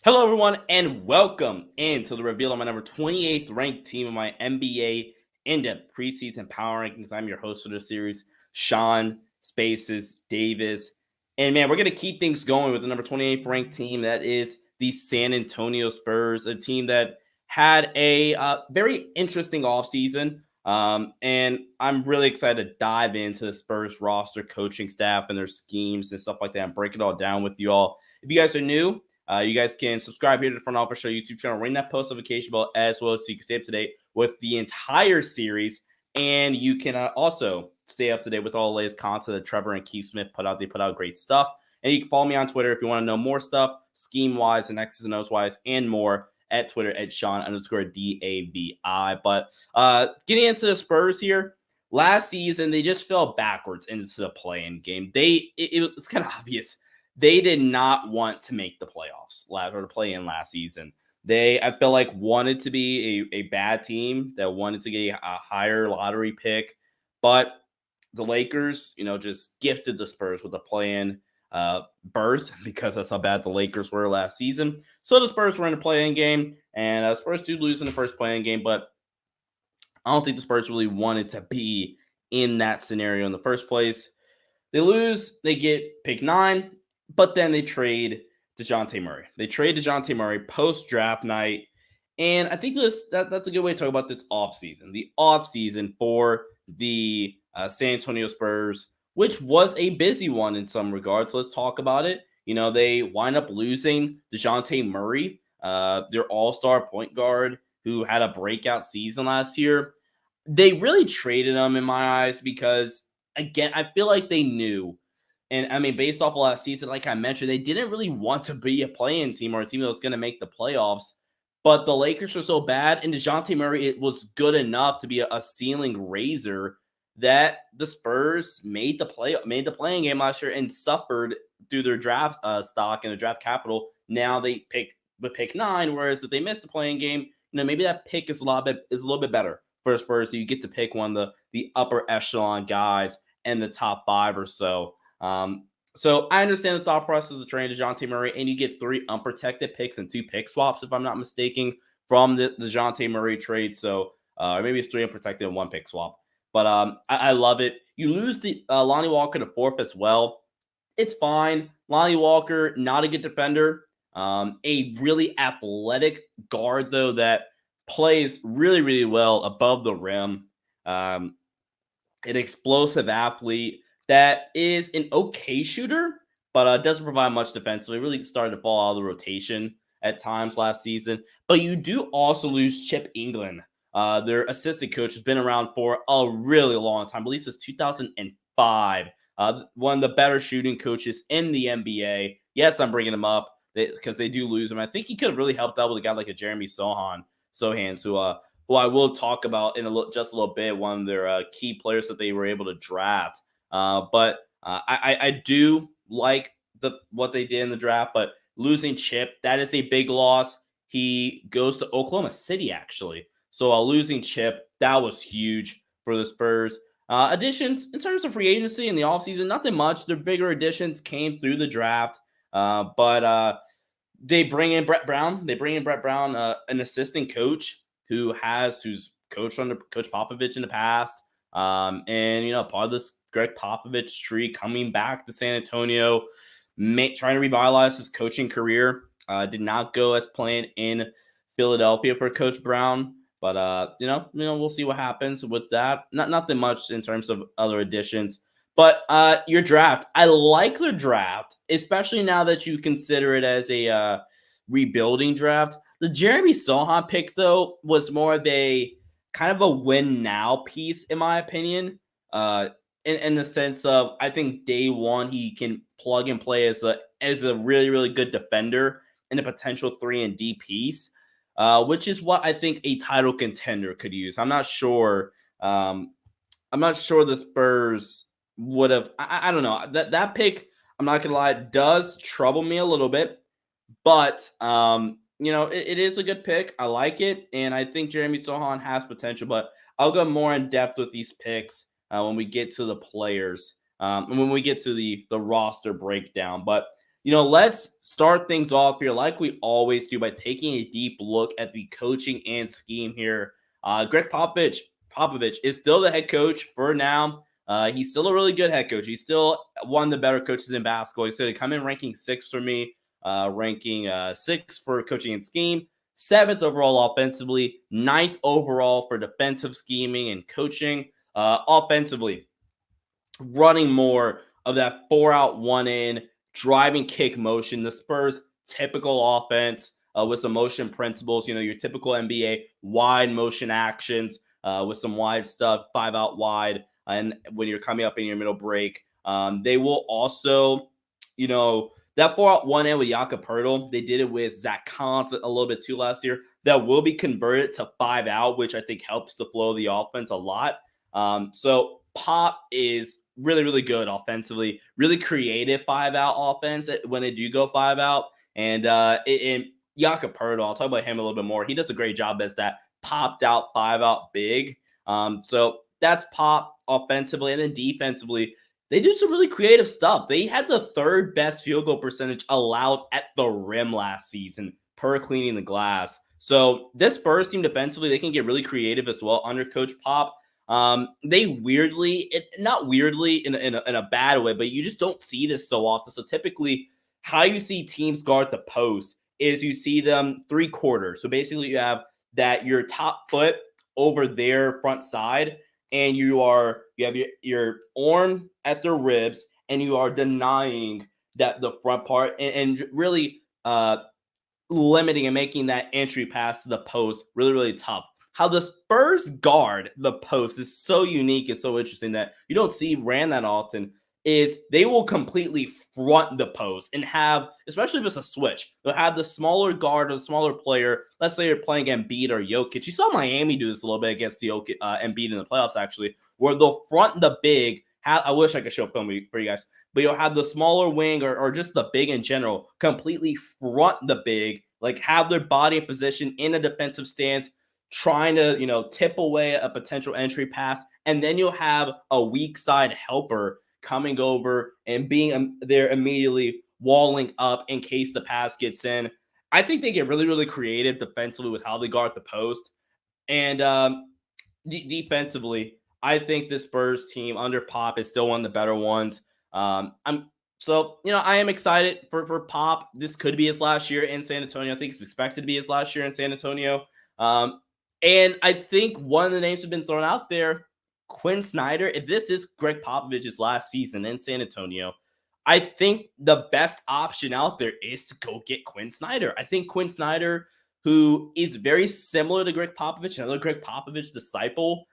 Hello, everyone, and welcome into the reveal of my number 28th ranked team of my NBA in-depth preseason power rankings. I'm your host for the series, Sean Spaces Davis. And man, we're going to keep things going with the number 28th ranked team. That is the San Antonio Spurs, a team that had a very interesting offseason. And I'm really excited to dive into the Spurs roster, coaching staff, and their schemes and stuff like that and break it all down with you all. If you guys are new, you guys can subscribe here to the Front Office Show YouTube channel, ring that post notification bell as well so you can stay up to date with the entire series. And you can also stay up to date with all the latest content that Trevor and Keith Smith put out. They put out great stuff. And you can follow me on Twitter if you want to know more stuff, scheme-wise and X's and O's wise, and more at Twitter at Sean_DAVI. But getting into the Spurs here, last season, they just fell backwards into the play-in game. It's kind of obvious. They did not want to make the playoffs or to play in last season. I feel like, wanted to be a bad team that wanted to get a higher lottery pick. But the Lakers, just gifted the Spurs with a play-in berth because that's how bad the Lakers were last season. So the Spurs were in a play-in game, and Spurs do lose in the first play-in game. But I don't think the Spurs really wanted to be in that scenario in the first place. They lose. They get pick 9. But then they trade DeJounte Murray. They trade DeJounte Murray post-draft night. And I think that's a good way to talk about this offseason. The offseason for the San Antonio Spurs, which was a busy one in some regards. Let's talk about it. They wind up losing DeJounte Murray, their all-star point guard who had a breakout season last year. They really traded him in my eyes because, again, I feel like they knew. And I mean, based off of last season, like I mentioned, they didn't really want to be a play-in team or a team that was going to make the playoffs. But the Lakers were so bad, and DeJounte Murray, it was good enough to be a ceiling raiser that the Spurs made the play-in game last year and suffered through their draft stock and the draft capital. Now they pick 9, whereas if they missed the play-in game, maybe that pick is a little bit better for the Spurs. So you get to pick one of the upper echelon guys and the top 5 or so. So I understand the thought process of trading DeJounte Murray, and you get 3 unprotected picks and 2 pick swaps, if I'm not mistaken, from the DeJounte Murray trade. So maybe it's 3 unprotected and 1 pick swap. But I love it. You lose the Lonnie Walker to 4th as well. It's fine. Lonnie Walker, not a good defender. A really athletic guard, though, that plays really, really well above the rim. An explosive athlete that is an okay shooter, but doesn't provide much defensively. Really started to fall out of the rotation at times last season. But you do also lose Chip England. Their assistant coach has been around for a really long time. I believe since 2005. One of the better shooting coaches in the NBA. Yes, I'm bringing him up because they do lose him. I think he could have really helped out with a guy like a Jeremy Sochan, who I will talk about in just a little bit. One of their key players that they were able to draft. But I do like what they did in the draft, but losing Chip, that is a big loss. He goes to Oklahoma City, actually. So losing Chip, that was huge for the Spurs. Additions, in terms of free agency in the offseason, nothing much. Their bigger additions came through the draft. But they bring in Brett Brown. An assistant coach who's coached under Coach Popovich in the past. And part of this Greg Popovich tree coming back to San Antonio, trying to revitalize his coaching career. Did not go as planned in Philadelphia for Coach Brown, but we'll see what happens with that. Nothing much in terms of other additions, but your draft, I like the draft, especially now that you consider it as a rebuilding draft. The Jeremy Sochan pick, though, was more of a kind of a win now piece, in my opinion. In the sense of, I think day one he can plug and play as a really, really good defender and a potential 3-and-D piece, which is what I think a title contender could use. I'm not sure. I'm not sure the Spurs would have. I don't know. That pick, I'm not gonna lie, does trouble me a little bit, but it is a good pick. I like it, and I think Jeremy Sochan has potential. But I'll go more in depth with these picks when we get to the players and when we get to the roster breakdown. But let's start things off here like we always do by taking a deep look at the coaching and scheme here. Greg Popovich is still the head coach for now. He's still a really good head coach. He's still one of the better coaches in basketball. He's going to come in ranking 6 for me, ranking 6 for coaching and scheme, 7th overall offensively, 9th overall for defensive scheming and coaching. Offensively, running more of that 4-out, 1-in, driving kick motion. The Spurs' typical offense with some motion principles, your typical NBA wide motion actions with some wide stuff, 5-out wide. And when you're coming up in your middle break, they will also, that 4-out, 1-in with Jakob Poeltl, they did it with Zach Collins a little bit too last year. That will be converted to 5-out, which I think helps the flow of the offense a lot. So Pop is really, really good offensively, really creative 5-out offense when they do go 5-out. And Jakob Poeltl, I'll talk about him a little bit more. He does a great job as that popped out 5-out big. So that's Pop offensively. And then defensively, they do some really creative stuff. They had the 3rd best field goal percentage allowed at the rim last season per cleaning the glass. So this Spurs team defensively, they can get really creative as well under Coach Pop. They weirdly, not weirdly in a bad way, but you just don't see this so often. So typically how you see teams guard the post is you see them 3/4. So basically you have your top foot over their front side, and you have your arm at their ribs, and you are denying that the front part and really limiting and making that entry pass to the post really, really tough. How the Spurs guard the post is so unique and so interesting that you don't see ran that often. Is they will completely front the post and have, especially if it's a switch, they'll have the smaller guard or the smaller player. Let's say you're playing Embiid or Jokic. You saw Miami do this a little bit against the Embiid in the playoffs, actually, where they'll front the big. I wish I could show film for you guys, but you'll have the smaller wing or just the big in general completely front the big, like have their body in position in a defensive stance, trying to, tip away a potential entry pass. And then you'll have a weak side helper coming over and being there immediately walling up in case the pass gets in. I think they get really, really creative defensively with how they guard the post. And defensively, I think the Spurs team under Pop is still one of the better ones. I am excited for Pop. This could be his last year in San Antonio. I think it's expected to be his last year in San Antonio. And I think one of the names have been thrown out there, Quinn Snyder. If this is Greg Popovich's last season in San Antonio, I think the best option out there is to go get Quinn Snyder. I think Quinn Snyder, who is very similar to Greg Popovich, another Greg Popovich disciple,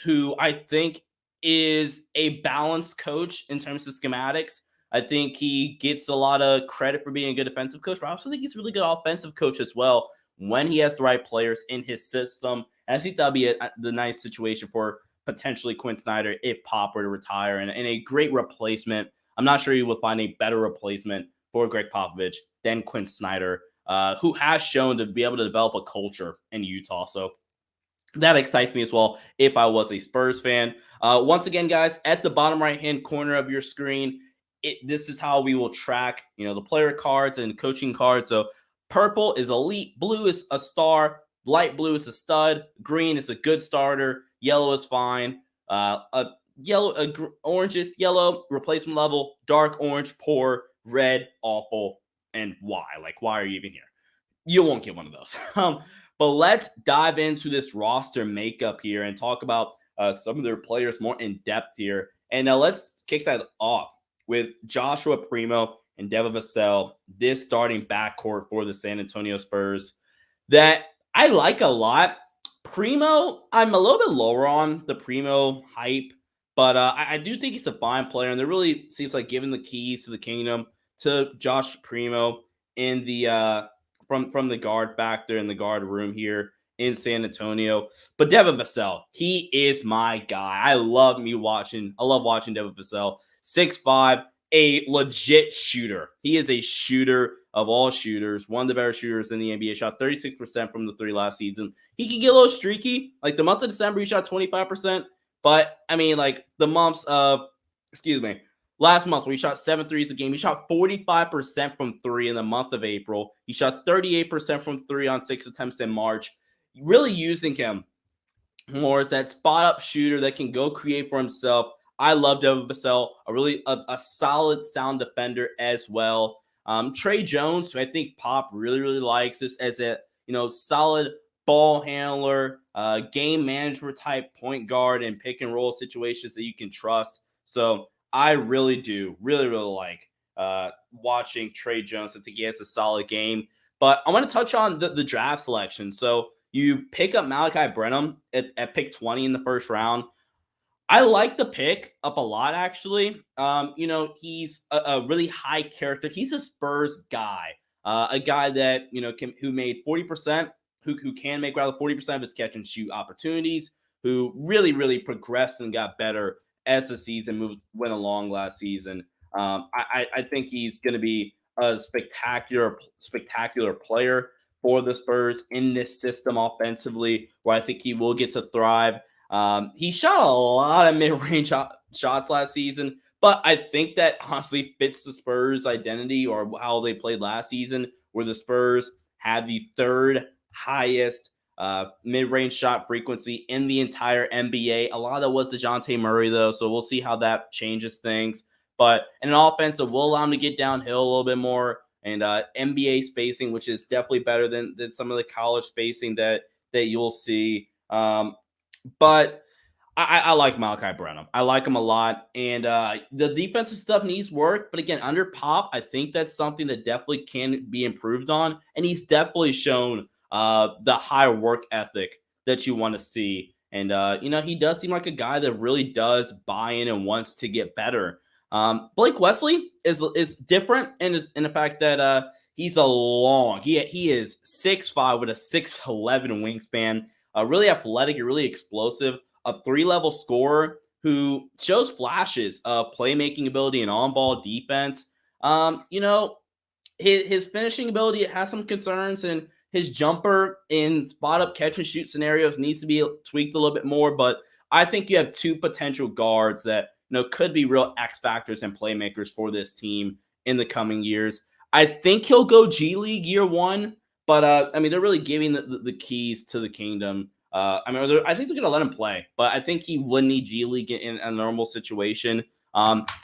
who I think is a balanced coach in terms of schematics. I think he gets a lot of credit for being a good defensive coach, but I also think he's a really good offensive coach as well when he has the right players in his system. And I think that'll be the nice situation for potentially Quinn Snyder if Pop were to retire, and a great replacement. I'm not sure you will find a better replacement for Greg Popovich than Quinn Snyder, who has shown to be able to develop a culture in Utah. So that excites me as well if I was a Spurs fan. Once again, guys, at the bottom right-hand corner of your screen, this is how we will track, the player cards and coaching cards. So purple is elite, blue is a star, light blue is a stud, green is a good starter, yellow is fine, orange is yellow, replacement level, dark orange, poor, red, awful, and why? Like, why are you even here? You won't get one of those. But let's dive into this roster makeup here and talk about some of their players more in depth here. And now let's kick that off with Joshua Primo and Devin Vassell, this starting backcourt for the San Antonio Spurs that I like a lot. Primo, I'm a little bit lower on the Primo hype, but I do think he's a fine player, and there really seems like giving the keys to the kingdom to Josh Primo in the from the guard factor in the guard room here in San Antonio. But Devin Vassell, he is my guy. I love watching Devin Vassell. 6'5", a legit shooter. He is a shooter of all shooters, one of the better shooters in the NBA. Shot 36% from the three last season. He can get a little streaky. Like the month of December, he shot 25%. But I mean, like the months of, last month where he shot 7 threes a game. He shot 45% from three in the month of April. He shot 38% from three on 6 attempts in March. Really using him more as that spot up shooter that can go create for himself. I love Devin Vassell, a solid sound defender as well. Trey Jones, who I think Pop really likes this as a solid ball handler, game manager type point guard and pick and roll situations that you can trust. So I really do really like watching Trey Jones. I think he has a solid game. But I want to touch on the draft selection. So you pick up Malachi Branham at pick 20 in the first round. I like the pick up a lot, actually. He's a really high character. He's a Spurs guy, a guy that who made 40%, who can make rather 40% of his catch and shoot opportunities, who really progressed and got better as the season went along last season. I think he's going to be a spectacular player for the Spurs in this system offensively, where I think he will get to thrive. He shot a lot of mid-range shots last season, but I think that honestly fits the Spurs' identity or how they played last season, where the Spurs had the third highest mid-range shot frequency in the entire NBA. A lot of that was DeJounte Murray, though, so we'll see how that changes things. But in an offense that will allow him to get downhill a little bit more, and NBA spacing, which is definitely better than some of the college spacing that you'll see. But I like Malachi Branham. I like him a lot. And the defensive stuff needs work. But again, under Pop, I think that's something that definitely can be improved on. And he's definitely shown the high work ethic that you want to see. And, he does seem like a guy that really does buy in and wants to get better. Blake Wesley is different in the fact that he's a long. He is 6'5" with a 6'11" wingspan. Really athletic and really explosive. A 3-level scorer who shows flashes of playmaking ability and on-ball defense. His finishing ability has some concerns, and his jumper in spot-up catch-and-shoot scenarios needs to be tweaked a little bit more. But I think you have two potential guards that could be real X factors and playmakers for this team in the coming years. I think he'll go G League year one, but they're really giving the keys to the kingdom. I think they're going to let him play, but I think he would need G League in a normal situation.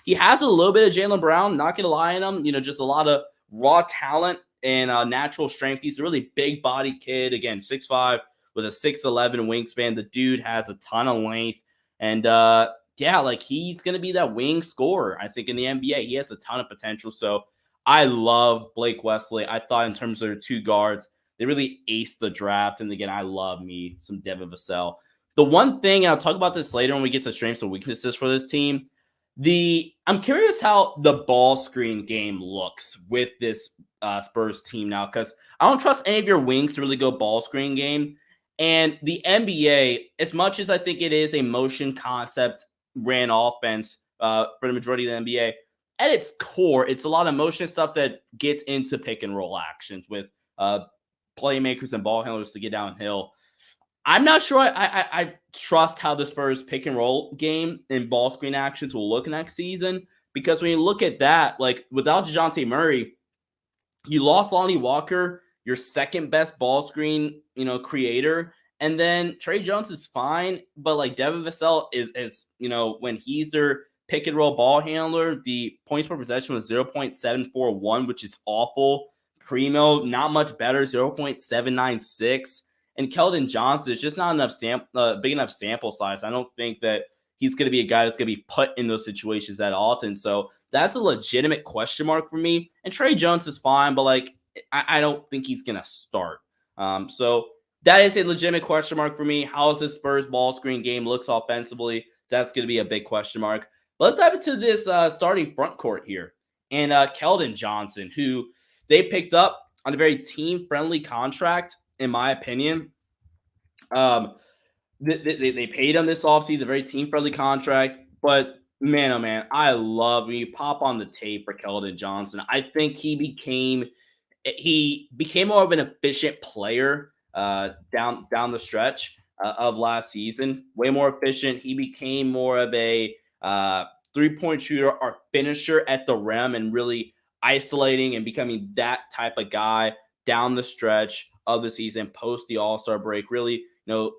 He has a little bit of Jaylen Brown, not going to lie on him, just a lot of raw talent and natural strength. He's a really big body kid. Again, 6'5" with a 6'11" wingspan. The dude has a ton of length. And he's going to be that wing scorer, I think, in the NBA. He has a ton of potential. So I love Blake Wesley. I thought in terms of their two guards, they really aced the draft. And again, I love me some Devin Vassell. The one thing, and I'll talk about this later when we get to strengths and weaknesses for this team, I'm curious how the ball screen game looks with this Spurs team now, because I don't trust any of your wings to really go ball screen game. And the NBA, as much as I think it is a motion concept ran offense for the majority of the NBA, at its core, it's a lot of motion stuff that gets into pick and roll actions with playmakers and ball handlers to get downhill. I'm not sure I trust how the Spurs pick and roll game and ball screen actions will look next season, because when you look at that, like without DeJounte Murray, you lost Lonnie Walker, your second best ball screen, creator. And then Trey Jones is fine, but like Devin Vassell is when he's their pick and roll ball handler, the points per possession was 0.741, which is awful. Primo, not much better, 0.796. And Keldon Johnson is just not enough big enough sample size. I don't think that he's going to be a guy that's going to be put in those situations that often. So that's a legitimate question mark for me. And Trey Jones is fine, but I don't think he's going to start. So that is a legitimate question mark for me. How is this Spurs ball screen game looks offensively? That's going to be a big question mark. Let's dive into this starting front court here. And Keldon Johnson, who they picked up on a very team-friendly contract, in my opinion. They paid him this offseason, a very team-friendly contract. But, man, oh, man, I love when you pop on the tape for Keldon Johnson. I think he became more of an efficient player down the stretch of last season. Way more efficient. He became more of a three-point shooter or finisher at the rim and really isolating and becoming that type of guy down the stretch of the season post the All-Star break, really,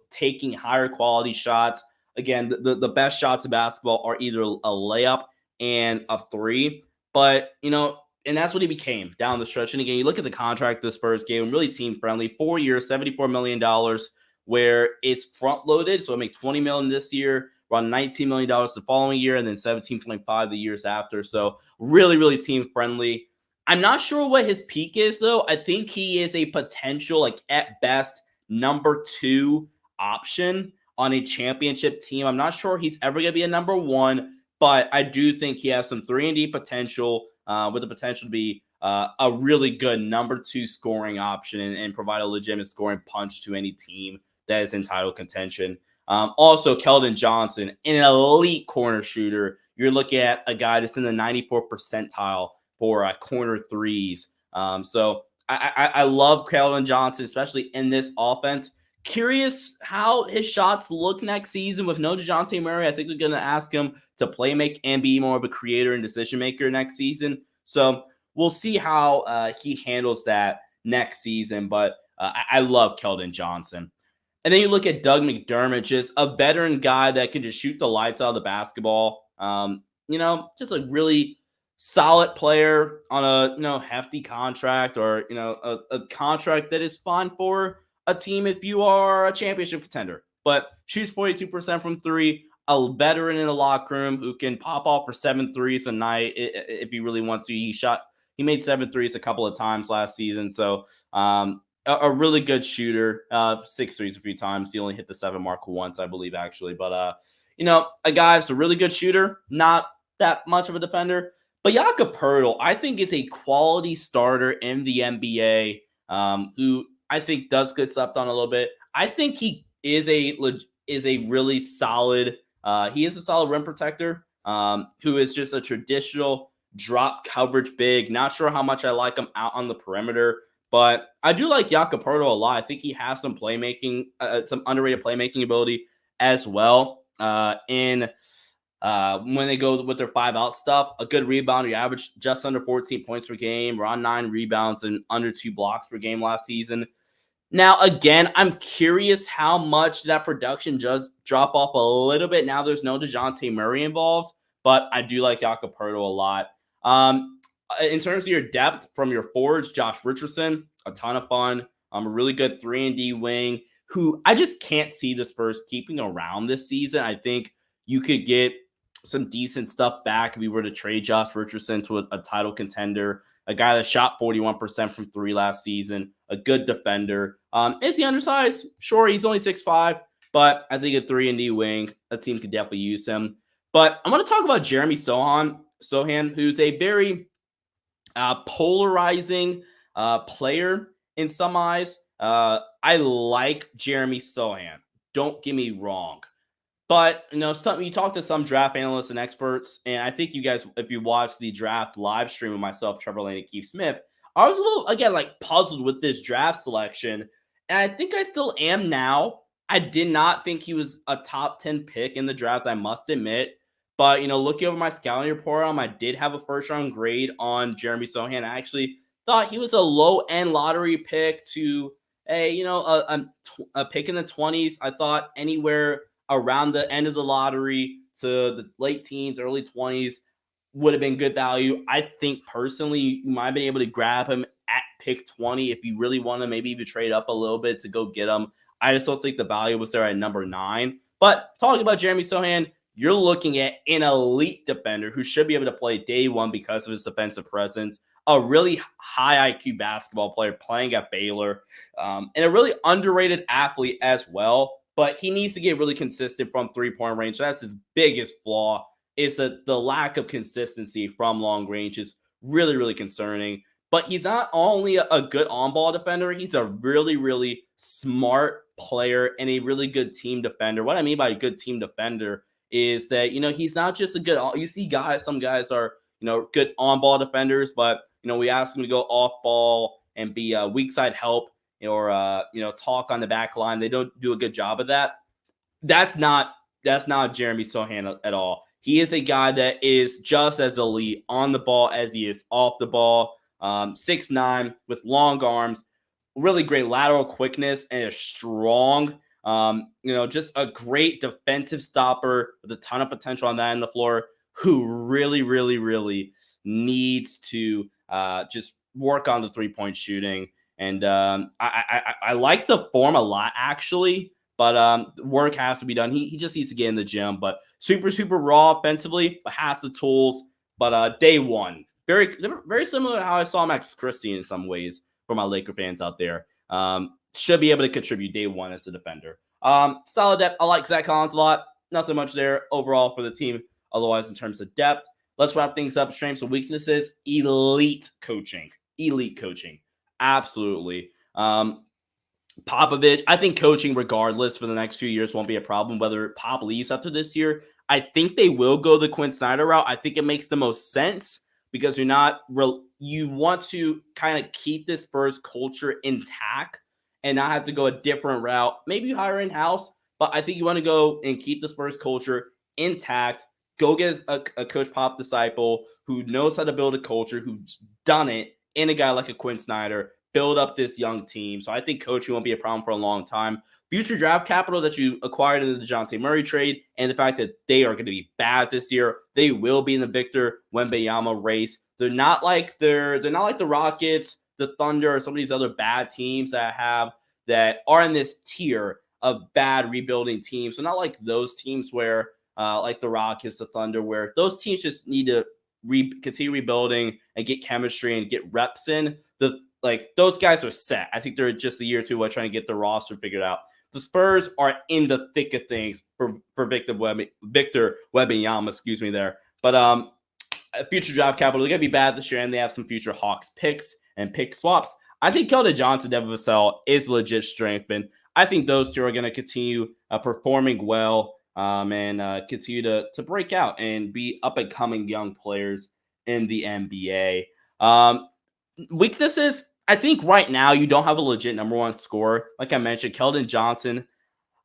taking higher quality shots. Again, the best shots of basketball are either a layup and a three, but and that's what he became down the stretch. And again, you look at the contract the Spurs gave him, really team friendly, 4 years, $74 million, where it's front loaded. So it makes $20 million this year, around $19 million the following year, and then 17.5 the years after. So really, really team friendly. I'm not sure what his peak is, though. I think he is a potential, like at best, number 2 option on a championship team. I'm not sure he's ever going to be a number 1, but I do think he has some 3-and-D potential, with the potential to be a really good number 2 scoring option and provide a legitimate scoring punch to any team that is in title contention. Also, Keldon Johnson, an elite corner shooter. You're looking at a guy that's in the 94th percentile for corner threes. So I love Keldon Johnson, especially in this offense. Curious how his shots look next season with no DeJounte Murray. I think we're going to ask him to play make and be more of a creator and decision maker next season. So we'll see how he handles that next season. But I love Keldon Johnson. And then you look at Doug McDermott, just a veteran guy that can just shoot the lights out of the basketball. Just a really solid player on a hefty contract, or a contract that is fine for a team if you are a championship contender. But shoots 42% from 3, a veteran in the locker room who can pop off for 7 threes a night if he really wants to. He made 7 threes a couple of times last season. So a really good shooter, 6 threes a few times. He only hit the 7 mark once, I believe, actually. But a guy who's a really good shooter, not that much of a defender. But Jakob Poeltl, I think, is a quality starter in the NBA, who I think does get slept on a little bit. I think he is a really solid. He is a solid rim protector, who is just a traditional drop coverage big. Not sure how much I like him out on the perimeter, but I do like Jakob Poeltl a lot. I think he has some playmaking, some underrated playmaking ability as well. When they go with their 5-out stuff, a good rebounder. You average just under 14 points per game, around 9 rebounds and under 2 blocks per game last season. Now, again, I'm curious how much that production does drop off a little bit. Now there's no DeJounte Murray involved, but I do like Jakob Poeltl a lot. In terms of your depth from your forwards, Josh Richardson, a ton of fun. A really good 3-and-D wing who I just can't see the Spurs keeping around this season. I think you could get some decent stuff back if we were to trade Josh Richardson to a title contender, a guy that shot 41% from 3 last season, a good defender. Is he undersized? Sure, he's only 6'5", but I think a 3-and-D wing, that team could definitely use him. But I'm going to talk about Jeremy Sochan, who's a very polarizing player in some eyes. I like Jeremy Sochan. Don't get me wrong. But, you talk to some draft analysts and experts, and I think you guys, if you watch the draft live stream of myself, Trevor Lane, and Keith Smith, I was a little, again, puzzled with this draft selection. And I think I still am now. I did not think he was a top 10 pick in the draft, I must admit. But, looking over my scouting report I did have a first-round grade on Jeremy Sochan. I actually thought he was a low-end lottery pick to a pick in the 20s. I thought anywhere around the end of the lottery to the late teens, early 20s would have been good value. I think personally you might have been able to grab him at pick 20 if you really want to maybe even trade up a little bit to go get him. I just don't think the value was there at number 9. But talking about Jeremy Sochan, you're looking at an elite defender who should be able to play day one because of his defensive presence, a really high IQ basketball player playing at Baylor, and a really underrated athlete as well. But he needs to get really consistent from 3-point range. That's his biggest flaw, is that the lack of consistency from long range is really, really concerning. But he's not only a good on-ball defender, he's a really, really smart player and a really good team defender. What I mean by a good team defender is that, he's not just a good – you see some guys are, good on-ball defenders, but, we ask them to go off-ball and be weak side help, or talk on the back line. They don't do a good job of that. That's not Jeremy Sochan at all. He is a guy that is just as elite on the ball as he is off the ball. 6'9" with long arms, really great lateral quickness, and a strong, just a great defensive stopper with a ton of potential on that end of the floor, who really, really, really needs to just work on the 3-point shooting. And I like the form a lot, actually, but work has to be done. He just needs to get in the gym, but super, super raw offensively, but has the tools. But day one, very, very similar to how I saw Max Christie in some ways for my Laker fans out there. Should be able to contribute day one as a defender. Solid depth. I like Zach Collins a lot. Nothing much there overall for the team. Otherwise, in terms of depth, let's wrap things up. Strengths and weaknesses. Elite coaching. Absolutely. Popovich, I think coaching regardless for the next few years won't be a problem. Whether Pop leaves after this year, I think they will go the Quinn Snyder route. I think it makes the most sense because you want to kind of keep this Spurs culture intact and not have to go a different route. Maybe you hire in-house, but I think you want to go and keep the Spurs culture intact. Go get a Coach Pop disciple who knows how to build a culture, who's done it, and a guy like a Quinn Snyder, build up this young team. So I think coaching won't be a problem for a long time. Future draft capital that you acquired in the DeJounte Murray trade, and the fact that they are going to be bad this year, they will be in the Victor Wembanyama race. They're not like the Rockets, the Thunder, or some of these other bad teams that are in this tier of bad rebuilding teams. So not like those teams where like the Rockets, the Thunder, where those teams just need to continue rebuilding and get chemistry and get reps in. Those guys are set. I think they're just a year or two away trying to get their roster figured out. The Spurs are in the thick of things for Victor Wembanyama, there. But future draft capital, they're going to be bad this year, and they have some future Hawks picks and pick swaps. I think Keldon Johnson, Devin Vassell is legit strength, and I think those two are going to continue performing well and continue to break out and be up-and-coming young players in the NBA. Weaknesses, I think right now you don't have a legit number one scorer. Like I mentioned, Keldon Johnson,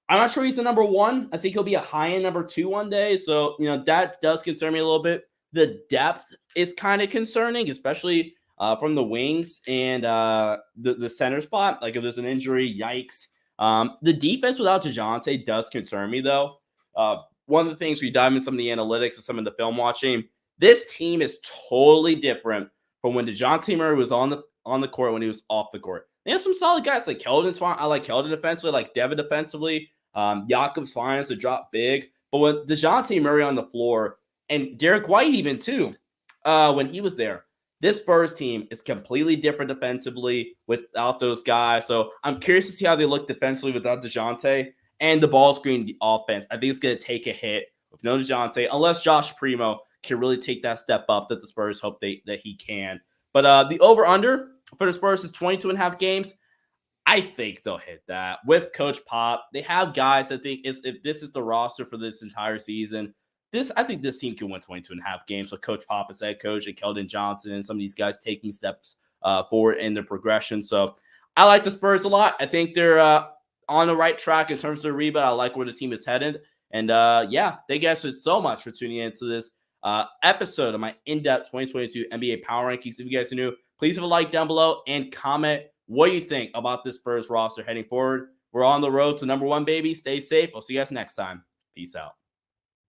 I'm not sure he's the number one. I think he'll be a high-end number two one day. So, that does concern me a little bit. The depth is kind of concerning, especially from the wings and the center spot. Like if there's an injury, yikes. The defense without DeJounte does concern me, though. One of the things we dive into some of the analytics and some of the film watching, this team is totally different from when DeJounte Murray was on the court, when he was off the court. They have some solid guys. Like Keldon's fine. I like Keldon defensively. I like Devin defensively. Jakob's fine as a drop big. But when DeJounte Murray on the floor, and Derek White even too, when he was there, this Spurs team is completely different defensively without those guys. So I'm curious to see how they look defensively without DeJounte. And the ball screen offense, I think it's going to take a hit with no DeJounte, unless Josh Primo can really take that step up that the Spurs hope that he can. But the over-under for the Spurs is 22.5 games. I think they'll hit that. With Coach Pop, they have guys I think if this is the roster for this entire season, I think this team can win 22.5 games with Coach Pop as head coach and Keldon Johnson and some of these guys taking steps forward in their progression. So I like the Spurs a lot. I think they're on the right track in terms of the rebound. I like where the team is headed. And thank you guys so much for tuning into this episode of my in-depth 2022 NBA Power Rankings. If you guys are new, please leave a like down below and comment what you think about this Spurs roster heading forward. We're on the road to number one, baby. Stay safe. I'll see you guys next time. Peace out.